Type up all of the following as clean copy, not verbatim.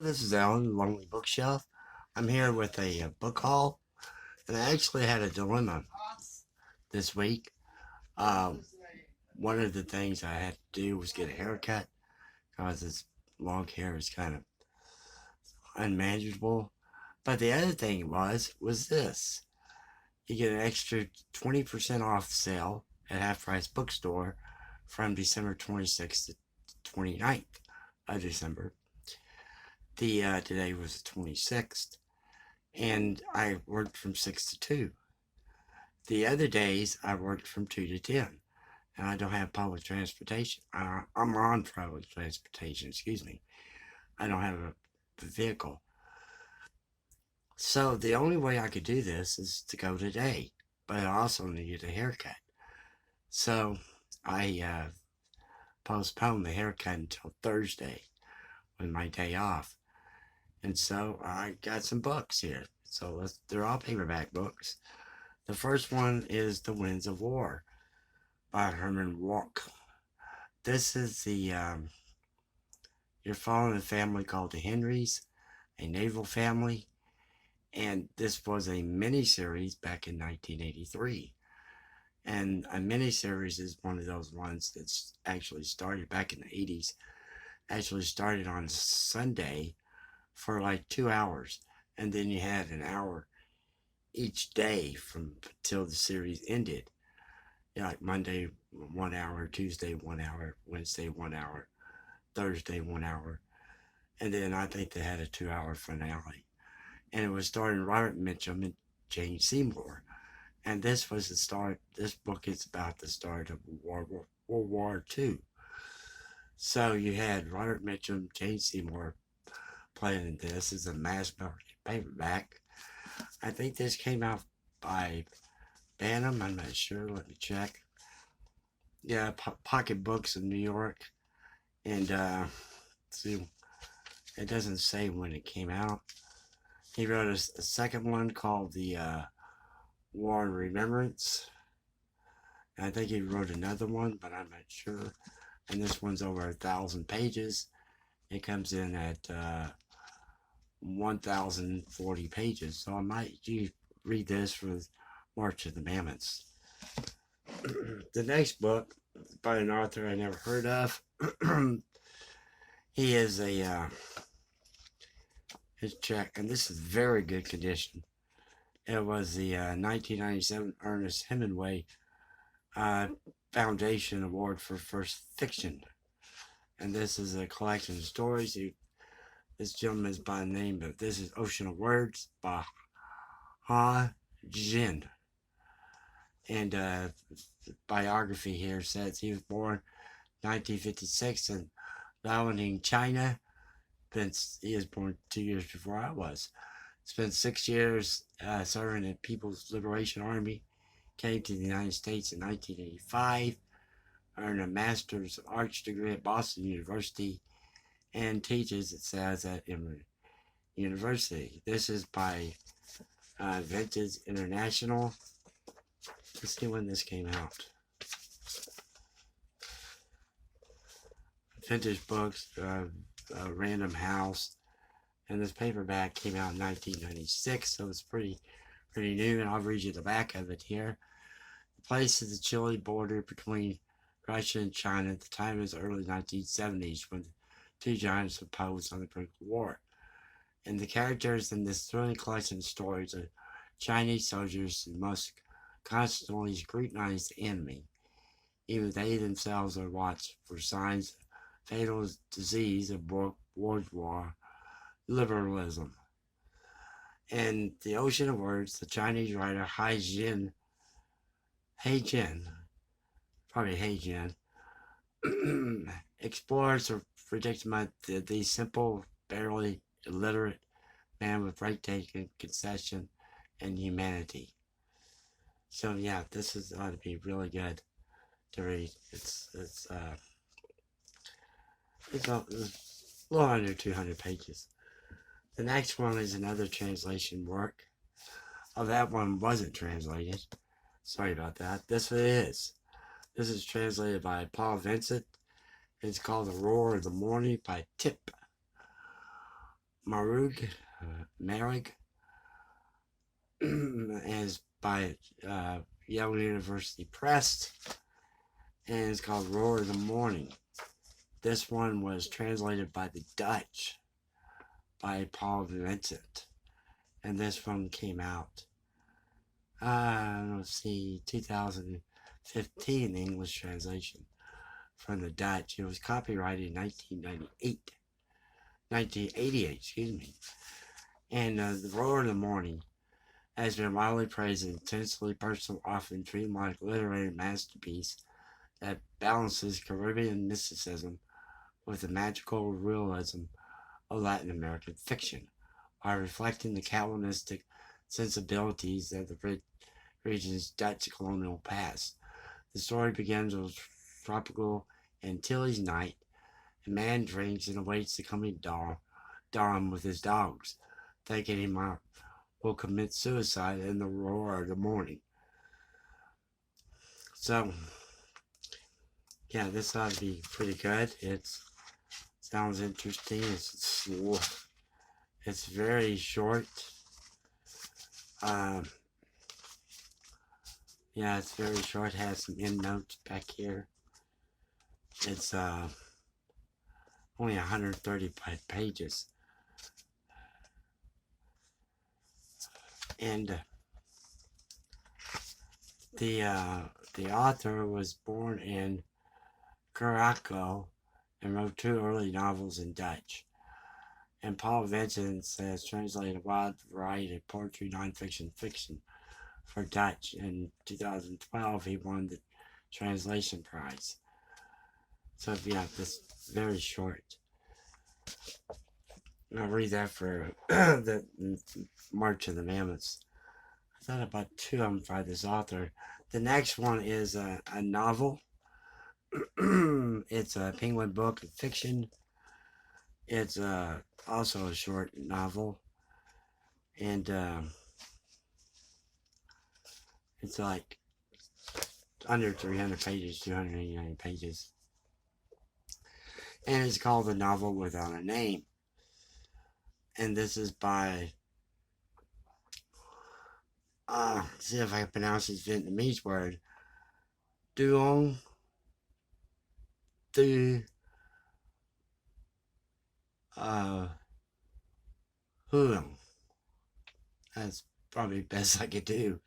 This is Alan, Lonely Bookshelf. I'm here with a book haul, and I actually had a dilemma this week. Um, One of the things I had to do was get a haircut because this long hair is kind of unmanageable. But the other thing was this: you get an extra 20% off sale at Half Price Bookstore from December 26th to 29th of December. The today was the 26th, and I worked from 6 to 2. The other days I worked from 2 to 10, and I don't have public transportation. I'm on public transportation, excuse me. I don't have a vehicle. So the only way I could do this is to go today, but I also needed a haircut. So I postponed the haircut until Thursday, when my day off. And so I got some books here. They're all paperback books. The first one is The Winds of War by Herman Wouk. This is you're following a family called the Henrys, a naval family, and this was a miniseries back in 1983. And a miniseries is one of those ones that's actually started back in the 80s, actually started on Sunday for like 2 hours, and then you had an hour each day from till the series ended. Yeah, like Monday 1 hour, Tuesday 1 hour, Wednesday 1 hour, Thursday 1 hour, and then I think they had a 2 hour finale. And it was starring Robert Mitchum and Jane Seymour. And this was the start. This book is about the start of World War II. So you had Robert Mitchum, Jane Seymour playing in this as a mass market paperback. I think this came out by Bantam. I'm not sure. Let me check. Yeah, Pocket Books in New York. And see, it doesn't say when it came out. He wrote a second one called The War and Remembrance. And I think he wrote another one, but I'm not sure. And this one's over 1,000 pages. It comes in at 1,040 pages. So I might read this for March of the Mammoths. The next book by an author I never heard of. He is his check, and this is very good condition. It was the 1997 Ernest Hemingway uh, Foundation Award for First Fiction. And this is a collection of stories. This gentleman is by the name of, this is Ocean of Words by Ha Jin. And the biography here says he was born 1956 in Liaoning, China. He was born 2 years before I was. Spent 6 years serving in the People's Liberation Army. Came to the United States in 1985. Earned a Master's of Arts degree at Boston University. And teaches, it says, at Emory University. This is by Vintage International. Let's see when this came out. Vintage Books, Random House, and this paperback came out in 1996, so it's pretty new. And I'll read you the back of it here. The place is the chilly border between Russia and China at the time of the early 1970s, when the two giants were posed on the brink of war. And the characters in this thrilling collection of stories are Chinese soldiers who must constantly scrutinize the enemy. Even they themselves are watched for signs of fatal disease of bourgeois liberalism. And The Ocean of Words, the Chinese writer Ha Jin, probably Ha Jin, explores the predicament that the simple, barely illiterate man with breathtaking concession and humanity. So yeah, this ought to be really good to read. It's a little under 200 pages. The next one is another translation work. Oh, that one wasn't translated. Sorry about that. This one is. This is translated by Paul Vincent. It's called The Roar of the Morning by Tip. Marugg, is by Yale University Press, and it's called Roar of the Morning. This one was translated by the Dutch by Paul Vincent, and this one came out, let's see, 2015 English translation from the Dutch. It was copyrighted in 1988, excuse me. And The Roar of the Morning has been widely praised as an intensely personal, often dreamlike literary masterpiece that balances Caribbean mysticism with the magical realism of Latin American fiction, while reflecting the Calvinistic sensibilities of the region's Dutch colonial past. The story begins with a tropical Antilles night. A man drinks and awaits the coming dawn with his dogs, thinking he will commit suicide in the roar of the morning. So, yeah, this ought to be pretty good. It sounds interesting. It's very short. Yeah, it's very short. It has some end notes back here. It's only 135 pages. And the author was born in Curaçao and wrote 2 early novels in Dutch. And Paul Vincent has translated a wide variety of poetry, nonfiction, fiction for Dutch. In 2012, he won the translation prize. So yeah, this is very short. I'll read that for the March of the Mammoths. I thought about 2 of them by this author. The next one is a novel. It's a Penguin book of fiction. It's also a short novel. And it's like under 300 pages, 289 pages. And it's called The Novel Without a Name. And this is by, see if I can pronounce this Vietnamese word, Duong, Huong. That's probably the best I could do.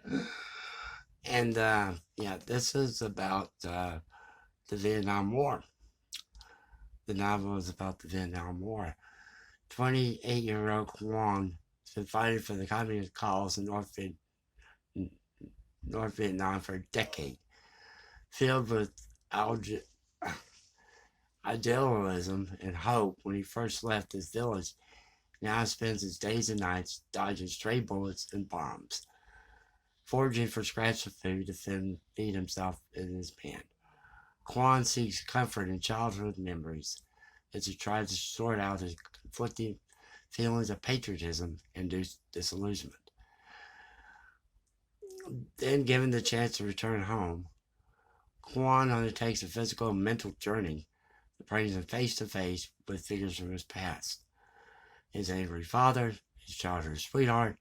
And yeah, this is about the Vietnam War. The novel is about the Vietnam War. 28-year-old Huong has been fighting for the communist cause in North Vietnam for a decade. Filled with idealism and hope when he first left his village, now spends his days and nights dodging stray bullets and bombs, foraging for scraps of food to feed himself and his men. Quan seeks comfort in childhood memories as he tries to sort out his conflicting feelings of patriotism and disillusionment. Then, given the chance to return home, Quan undertakes a physical and mental journey that brings him face to face with figures from his past. His angry father, his childhood sweetheart,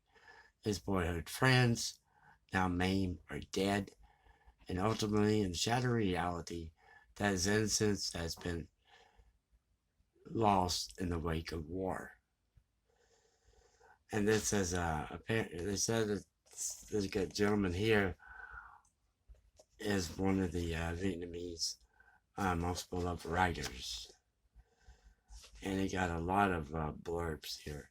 his boyhood friends, now maimed or dead, and ultimately in the shattered reality that his innocence has been lost in the wake of war. And this is they said that this good gentleman here is one of the Vietnamese most beloved writers. And he got a lot of blurbs here.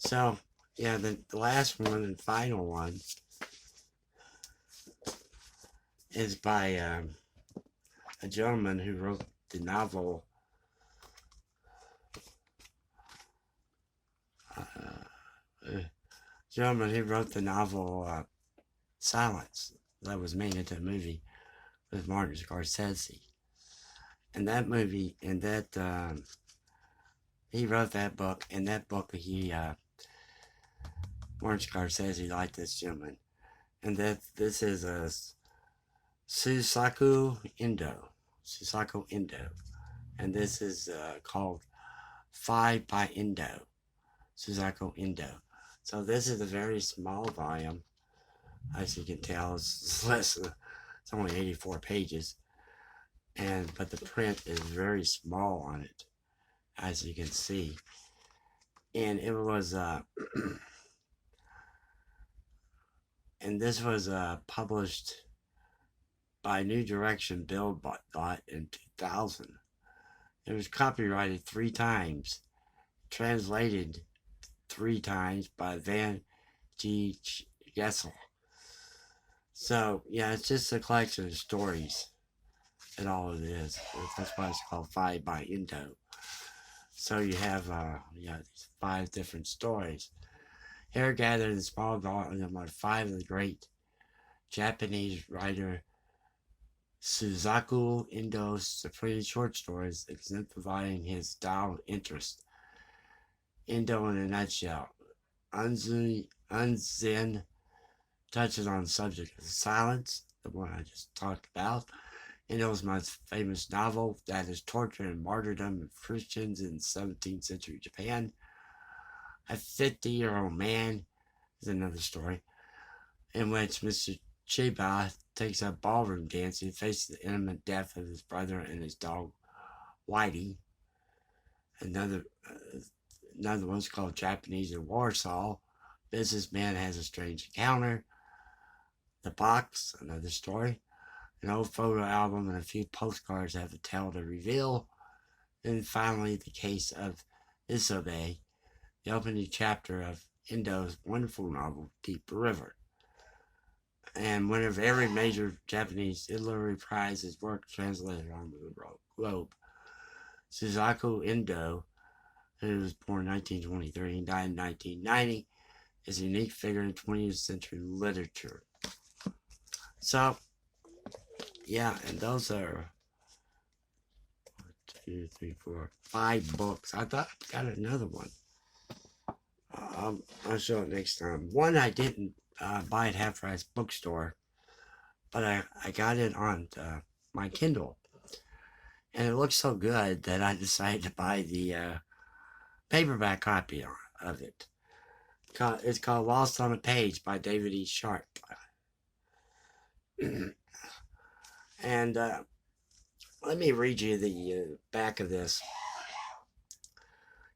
So, yeah, the last one and final one is by a gentleman who wrote the novel Silence, that was made into a movie with Martin Scorsese. And that movie, and that he wrote that book. In that book, Martin Scorsese liked this gentleman, and this is a Shusako Endo, and this is called 5 by Endo, Shusako Endo. So this is a very small volume. As you can tell, it's less. It's only 84 pages, but the print is very small on it, as you can see. And it was and this was published by New Direction Bill Bot in 2000. It was copyrighted 3 times, translated 3 times by Van G. Gessel. So, yeah, it's just a collection of stories, and all it is. That's why it's called 5 by Endo. So you have, these 5 different stories. Here gathered in small volume are 5 of the great Japanese writer Shusako Endo's supreme short stories, exemplifying his style interest. Endo in a nutshell. Unzen touches on the subject of silence, the one I just talked about. Endo's most famous novel, that is Torture and Martyrdom of Christians in 17th century Japan. A 50-year-old man is another story, in which Mr. Chiba takes up ballroom dancing, faces the imminent death of his brother and his dog, Whitey. Another one's called Japanese in Warsaw. Businessman has a strange encounter. The Box, another story. An old photo album and a few postcards have a tale to reveal. And finally, the case of Isobe, the opening chapter of Endo's wonderful novel, Deep River. And winner of every major Japanese literary prize, his work translated around the globe. Shusako Endo, who was born in 1923 and died in 1990, is a unique figure in 20th century literature. So, yeah, and those are 1, 2, 3, 4, 5 books. I thought I got another one. I'll show it next time. One I didn't buy at Half Price Bookstore, but I got it on my Kindle. And it looks so good that I decided to buy the paperback copy of it. It's called Lost on a Page by David E. Sharpe. And let me read you the back of this,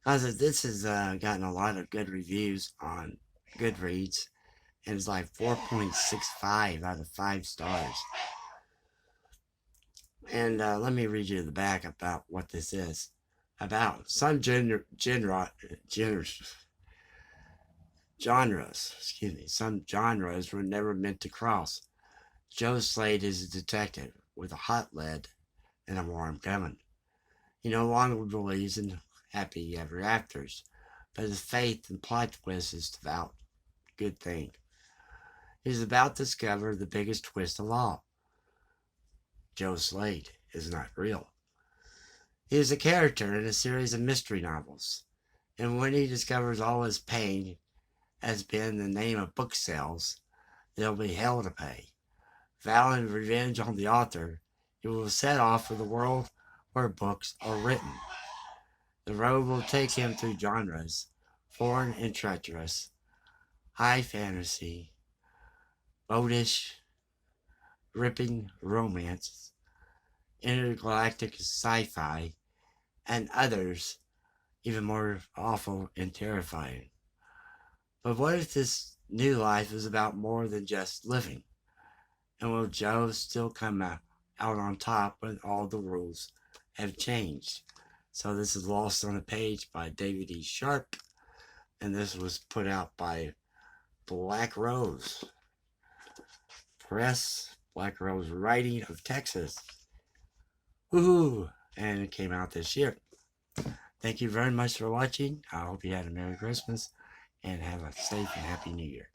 because this has gotten a lot of good reviews on Goodreads, and it's like 4.65 out of 5 stars. And let me read you the back about what this is about. Some genres were never meant to cross. Joe Slade is a detective with a hot lead and a warm gun. He no longer believes in happy ever afters, but his faith and plot twist is devout good thing. He's about to discover the biggest twist of all. Joe Slade is not real. He is a character in a series of mystery novels, and when he discovers all his pain has been the name of book sales, there'll be hell to pay. Vowing revenge on the author, he will set off for the world where books are written. The road will take him through genres, foreign and treacherous, high fantasy, boatish, ripping romance, intergalactic sci-fi, and others even more awful and terrifying. But what if this new life is about more than just living? And will Joe still come out on top when all the rules have changed? So this is Lost on a Page by David E. Sharpe, and this was put out by Black Rose Press, Black Rose Writing of Texas. Woohoo! And it came out this year. Thank you very much for watching. I hope you had a Merry Christmas and have a safe and happy New Year.